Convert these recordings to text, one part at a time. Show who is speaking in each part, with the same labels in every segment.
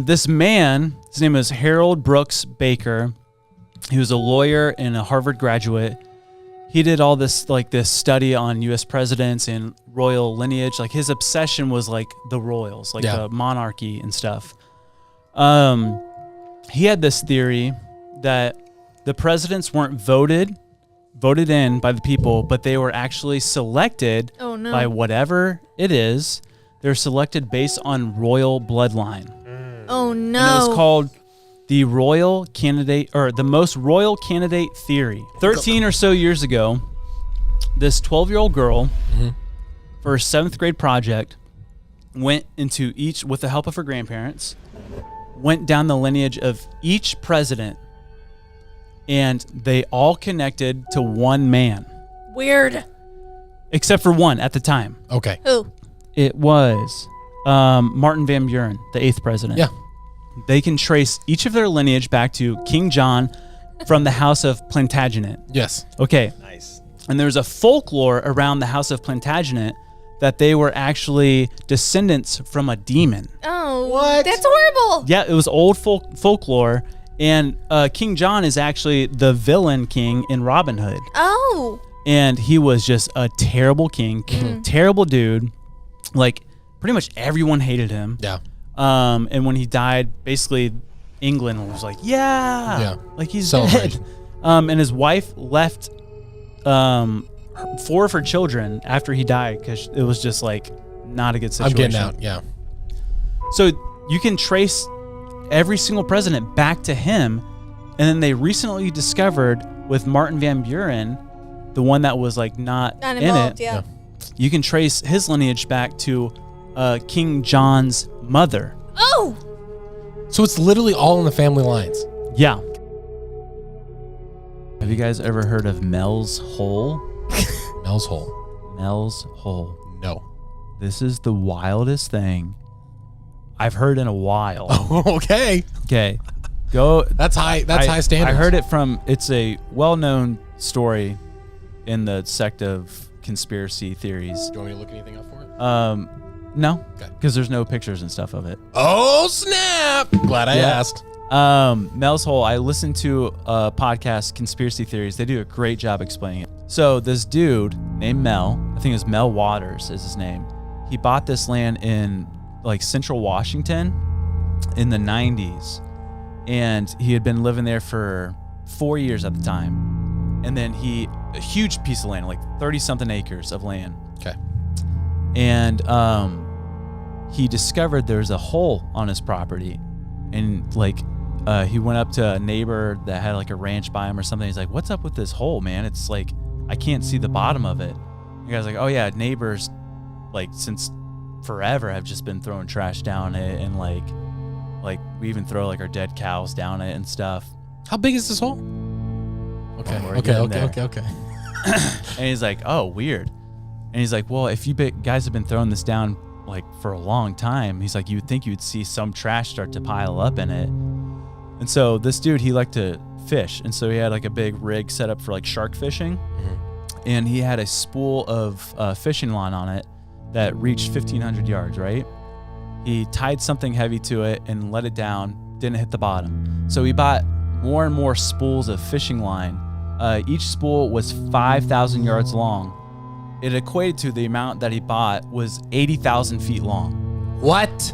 Speaker 1: This man, his name is Harold Brooks Baker. He was a lawyer and a Harvard graduate. He did all this study on U.S. presidents and royal lineage. Like his obsession was like the royals, like the monarchy and stuff. He had this theory that the presidents weren't voted in by the people, but they were actually selected by whatever it is. They're selected based on royal bloodline.
Speaker 2: Oh no!
Speaker 1: And it was called the royal candidate, or the most royal candidate theory. 13 or so years ago, this 12-year-old girl, for her 7th grade project, went into with the help of her grandparents, went down the lineage of each president, and they all connected to one man.
Speaker 2: Weird.
Speaker 1: Except for one at the time.
Speaker 3: Okay.
Speaker 2: Who?
Speaker 1: It was Martin Van Buren, the 8th president.
Speaker 3: Yeah.
Speaker 1: They can trace each of their lineage back to King John from the House of Plantagenet.
Speaker 3: Yes.
Speaker 1: Okay.
Speaker 4: Nice.
Speaker 1: And there's a folklore around the House of Plantagenet that they were actually descendants from a demon.
Speaker 2: Oh,
Speaker 4: What?
Speaker 2: That's horrible.
Speaker 1: Yeah, it was old folklore. And King John is actually the villain king in Robin Hood.
Speaker 2: Oh.
Speaker 1: And he was just a terrible king, terrible dude. Like, pretty much everyone hated him.
Speaker 3: Yeah.
Speaker 1: And when he died, basically England was like, yeah. Like he's dead. And his wife left 4 of her children after he died because it was just like not a good situation.
Speaker 3: I'm getting out, yeah.
Speaker 1: So you can trace every single president back to him. And then they recently discovered with Martin Van Buren, the one that was like not in
Speaker 2: involved,
Speaker 1: it.
Speaker 2: yeah.
Speaker 1: You can trace his lineage back to King John's mother.
Speaker 2: Oh!
Speaker 3: So it's literally all in the family lines.
Speaker 1: Yeah. Have you guys ever heard of Mel's Hole?
Speaker 3: Mel's Hole.
Speaker 1: Mel's Hole.
Speaker 3: No.
Speaker 1: This is the wildest thing I've heard in a while.
Speaker 3: Oh, okay.
Speaker 1: Okay. Go.
Speaker 3: That's high standards.
Speaker 1: I heard it from, it's a well-known story in the sect of conspiracy theories.
Speaker 3: Do you want me to look anything up for it?
Speaker 1: No,
Speaker 3: Okay.
Speaker 1: because there's no pictures and stuff of it.
Speaker 3: Oh, snap. Glad I asked.
Speaker 1: Mel's Hole, I listened to a podcast, Conspiracy Theories. They do a great job explaining it. So this dude named Mel, I think it was Mel Waters is his name. He bought this land in like central Washington in the 90s. And he had been living there for 4 years at the time. And then a huge piece of land, like 30 something acres of land.
Speaker 3: Okay.
Speaker 1: And he discovered there's a hole on his property. And like he went up to a neighbor that had like a ranch by him or something. He's like, what's up with this hole, man? It's like, I can't see the bottom of it. The guy's like, oh yeah, neighbors like since forever have just been throwing trash down it. And like we even throw like our dead cows down it and stuff.
Speaker 3: How big is this hole? Okay. Okay.
Speaker 1: And he's like, oh, weird. And he's like, well, if you guys have been throwing this down like for a long time, he's like, you would think you'd see some trash start to pile up in it. And so this dude, he liked to fish. And so he had like a big rig set up for like shark fishing. And he had a spool of fishing line on it that reached 1,500 yards, right? He tied something heavy to it and let it down, didn't hit the bottom. So he bought more and more spools of fishing line. Each spool was 5,000 yards long. It equated to the amount that he bought was 80,000 feet long.
Speaker 3: What?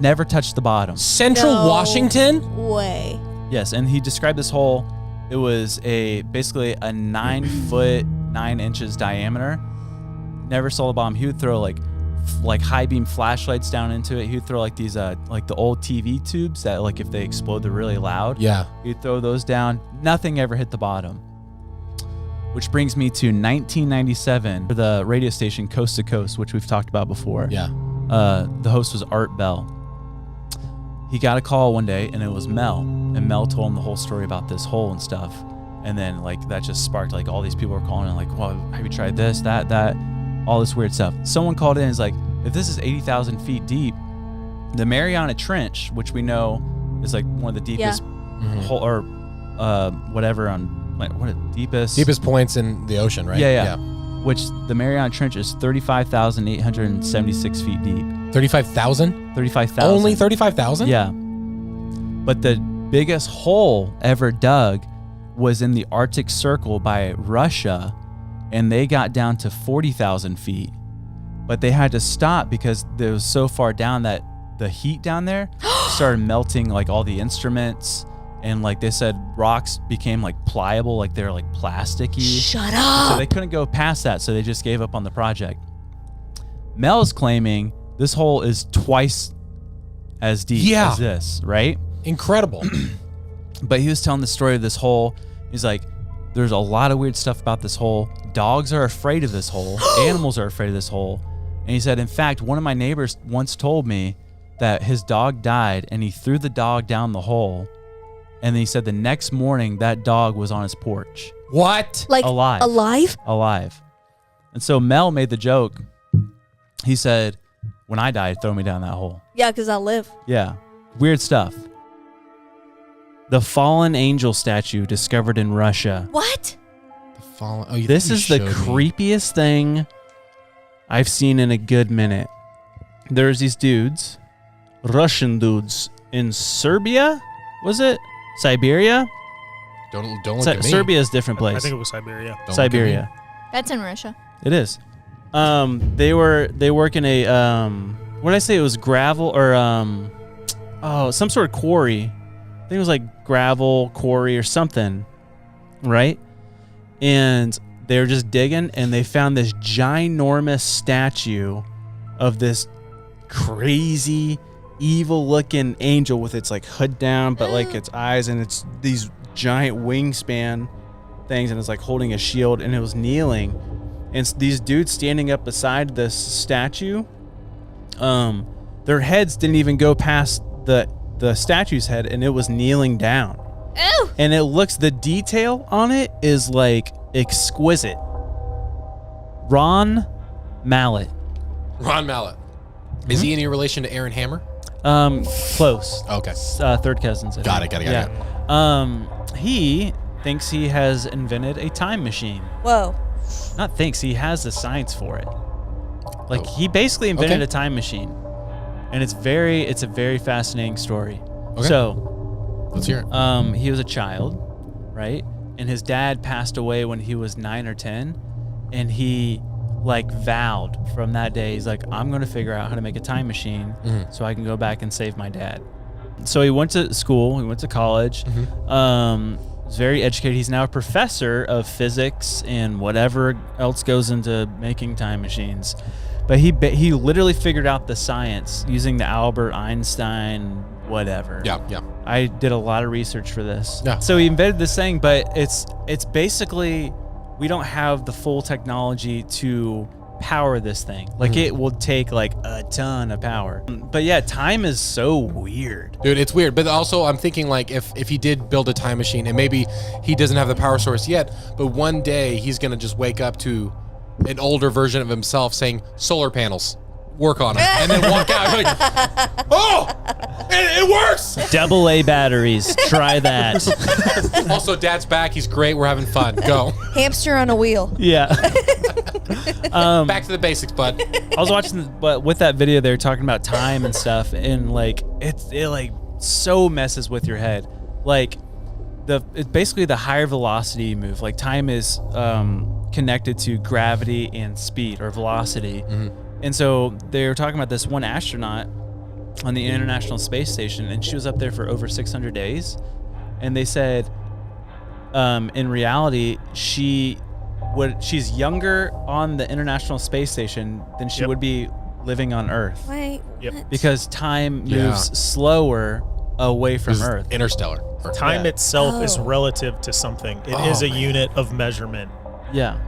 Speaker 1: Never touched the bottom.
Speaker 3: Central Washington?
Speaker 2: Way.
Speaker 1: Yes, and he described this hole. It was basically a 9 foot 9 inches diameter. Never saw the bottom. He would throw like high beam flashlights down into it. He would throw like these like the old TV tubes that like if they explode they're really loud.
Speaker 3: Yeah.
Speaker 1: He'd throw those down. Nothing ever hit the bottom. Which brings me to 1997 for the radio station Coast to Coast, which we've talked about before.
Speaker 3: Yeah.
Speaker 1: The host was Art Bell. He got a call one day and it was Mel. And Mel told him the whole story about this hole and stuff. And then like that just sparked like all these people were calling and like, well, have you tried this, that, all this weird stuff. Someone called in and is like, if this is 80,000 feet deep, the Mariana Trench, which we know is like one of the deepest hole or whatever on like what deepest
Speaker 3: points in the ocean, right?
Speaker 1: Yeah. Which the Mariana Trench is 35,876 feet deep.
Speaker 3: 35,000?
Speaker 1: 35,000.
Speaker 3: Only 35,000?
Speaker 1: Yeah. But the biggest hole ever dug was in the Arctic Circle by Russia, and they got down to 40,000 feet. But they had to stop because it was so far down that the heat down there started melting like all the instruments, and like they said, rocks became like pliable, like they're like plasticky.
Speaker 2: Shut up.
Speaker 1: So they couldn't go past that, so they just gave up on the project. Mel's claiming this hole is twice as deep as this, right?
Speaker 3: Incredible.
Speaker 1: But he was telling the story of this hole. He's like, there's a lot of weird stuff about this hole. Dogs are afraid of this hole. Animals are afraid of this hole. And he said, in fact, one of my neighbors once told me that his dog died and he threw the dog down the hole. And then he said the next morning that dog was on his porch.
Speaker 3: What?
Speaker 2: Like
Speaker 1: Alive. Alive. And so Mel made the joke. He said, when I die, throw me down that hole.
Speaker 2: Yeah, because I'll live.
Speaker 1: Yeah. Weird stuff. The fallen angel statue discovered in Russia.
Speaker 2: What?
Speaker 1: This is the creepiest thing I've seen in a good minute. There's these dudes, Russian dudes, in Serbia, was it? Siberia?
Speaker 3: Don't look at me.
Speaker 1: Serbia is a different place.
Speaker 4: I think it was Siberia.
Speaker 1: Siberia.
Speaker 5: That's in Russia.
Speaker 1: It is. They work in a what did I say? It was gravel or some sort of quarry. I think it was like gravel quarry or something, right? And they were just digging, and they found this ginormous statue of this crazy, evil-looking angel with its like hood down, but like its eyes, and it's these giant wingspan things, and it's like holding a shield, and it was kneeling. And these dudes standing up beside this statue, their heads didn't even go past the statue's head, and it was kneeling down.
Speaker 2: Ew.
Speaker 1: And the detail on it is like exquisite. Ron Mallet.
Speaker 3: Ron Mallet. Is he any relation to Aaron Hammer?
Speaker 1: Close.
Speaker 3: Okay.
Speaker 1: Third cousins.
Speaker 3: Got it.
Speaker 1: Yeah. He thinks he has invented a time machine.
Speaker 2: Whoa.
Speaker 1: Not thinks, he has the science for it. Like he basically invented a time machine. And it's a very fascinating story.
Speaker 3: Okay.
Speaker 1: So
Speaker 3: let's hear it.
Speaker 1: He was a child, right? And his dad passed away when he was 9 or 10, and he like vowed from that day, he's like, I'm gonna figure out how to make a time machine so I can go back and save my dad. So he went to school, he went to college, was very educated. He's now a professor of physics and whatever else goes into making time machines. But he literally figured out the science using the Albert Einstein whatever.
Speaker 3: Yeah.
Speaker 1: I did a lot of research for this.
Speaker 3: Yeah.
Speaker 1: So he invented this thing, but it's basically, we don't have the full technology to power this thing. Like it will take like a ton of power. But yeah, time is so weird.
Speaker 3: Dude, it's weird. But also I'm thinking like if he did build a time machine, and maybe he doesn't have the power source yet, but one day he's going to just wake up to an older version of himself saying solar panels, work on it, and then walk out like, oh, it works.
Speaker 1: AA batteries, try that.
Speaker 3: Also, Dad's back. He's great. We're having fun. Go.
Speaker 2: Hamster on a wheel.
Speaker 1: Yeah.
Speaker 3: Back to the basics, bud.
Speaker 1: I was watching, but with that video, they were talking about time and stuff, and like it like so messes with your head. Like it's basically the higher velocity you move. Like time is connected to gravity and speed or velocity. And so they were talking about this one astronaut on the International Space Station, and she was up there for over 600 days. And they said, in reality, she's younger on the International Space Station than she would be living on Earth.
Speaker 2: Wait.
Speaker 4: Yep.
Speaker 1: Because time moves slower away from Earth.
Speaker 3: Interstellar.
Speaker 4: Time itself is relative to something. It is a unit of measurement.
Speaker 1: Yeah.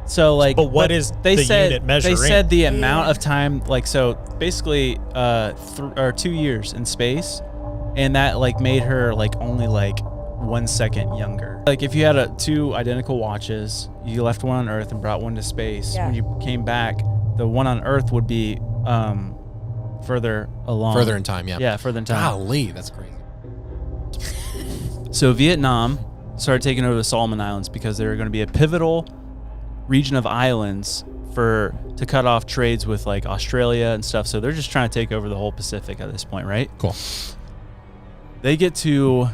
Speaker 1: So like,
Speaker 4: but what is
Speaker 1: they
Speaker 4: the
Speaker 1: said,
Speaker 4: unit measuring?
Speaker 1: They said the amount of time, like, so basically 2 years in space, and that like made her like only like 1 second younger. Like if you had two identical watches, you left one on Earth and brought one to space. When you came back, the one on Earth would be further along.
Speaker 3: Further in time, yeah.
Speaker 1: Yeah, further in time.
Speaker 3: Golly, that's crazy.
Speaker 1: So Vietnam started taking over the Solomon Islands because they were going to be a pivotal region of islands to cut off trades with like Australia and stuff. So they're just trying to take over the whole Pacific at this point, right?
Speaker 3: Cool.
Speaker 1: They get to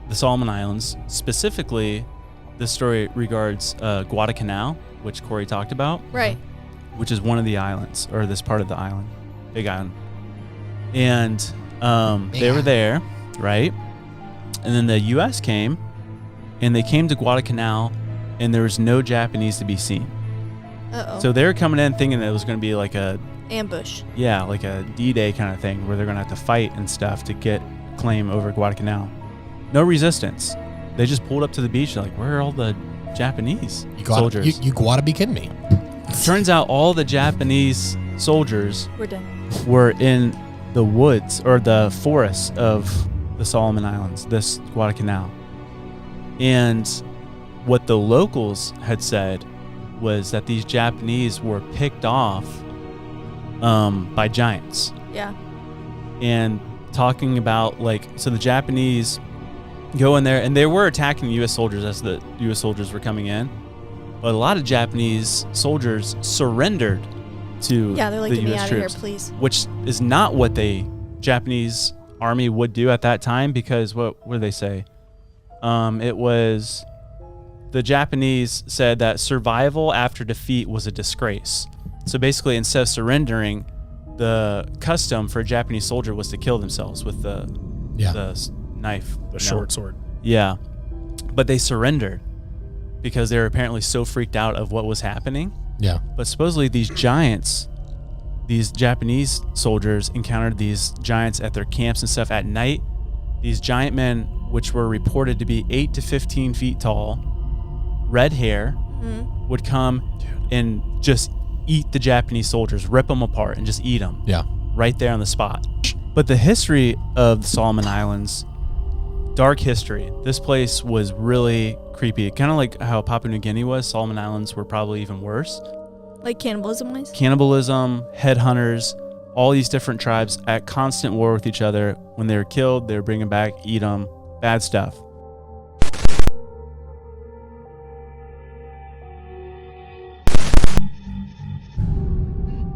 Speaker 1: the Solomon Islands. Specifically, this story regards Guadalcanal, which Corey talked about,
Speaker 2: Right.
Speaker 1: which is one of the islands, or this part of the island, Big Island. And they were there, right? And then the U.S. came, and they came to Guadalcanal, and there was no Japanese to be seen.
Speaker 2: Uh-oh.
Speaker 1: So they were coming in thinking that it was going to be like a
Speaker 2: Ambush.
Speaker 1: like a D-Day kind of thing where they're going to have to fight and stuff to get claim over Guadalcanal. No resistance. They just pulled up to the beach. They're like, where are all the Japanese soldiers?
Speaker 3: You gotta be kidding me.
Speaker 1: Turns out all the Japanese soldiers
Speaker 2: We're done.
Speaker 1: were in the woods or the forests of the Solomon Islands, this Guadalcanal. And what the locals had said was that these Japanese were picked off by giants.
Speaker 2: Yeah.
Speaker 1: And talking about so the Japanese go in there and they were attacking U.S. soldiers as the U.S. soldiers were coming in. But a lot of Japanese soldiers surrendered to
Speaker 2: Yeah, they're like,
Speaker 1: the
Speaker 2: get me
Speaker 1: U.S.
Speaker 2: out of here,
Speaker 1: troops,
Speaker 2: please.
Speaker 1: which is not what the Japanese army would do at that time, because what did they say? It was the Japanese said that survival after defeat was a disgrace. So basically, instead of surrendering, the custom for a Japanese soldier was to kill themselves with the knife.
Speaker 4: The short sword.
Speaker 1: Yeah. But they surrendered because they were apparently so freaked out of what was happening.
Speaker 3: Yeah.
Speaker 1: But supposedly these giants, these Japanese soldiers encountered these giants at their camps and stuff at night. These giant men, which were reported to be 8 to 15 feet tall, red hair, would come and just eat the Japanese soldiers, rip them apart and just eat them.
Speaker 3: Yeah.
Speaker 1: Right there on the spot. But the history of the Solomon Islands, dark history. This place was really creepy. Kind of like how Papua New Guinea was. Solomon Islands were probably even worse.
Speaker 2: Like cannibalism-wise?
Speaker 1: Cannibalism, headhunters, all these different tribes at constant war with each other. When they were killed, they were bringing back, eat them, bad stuff.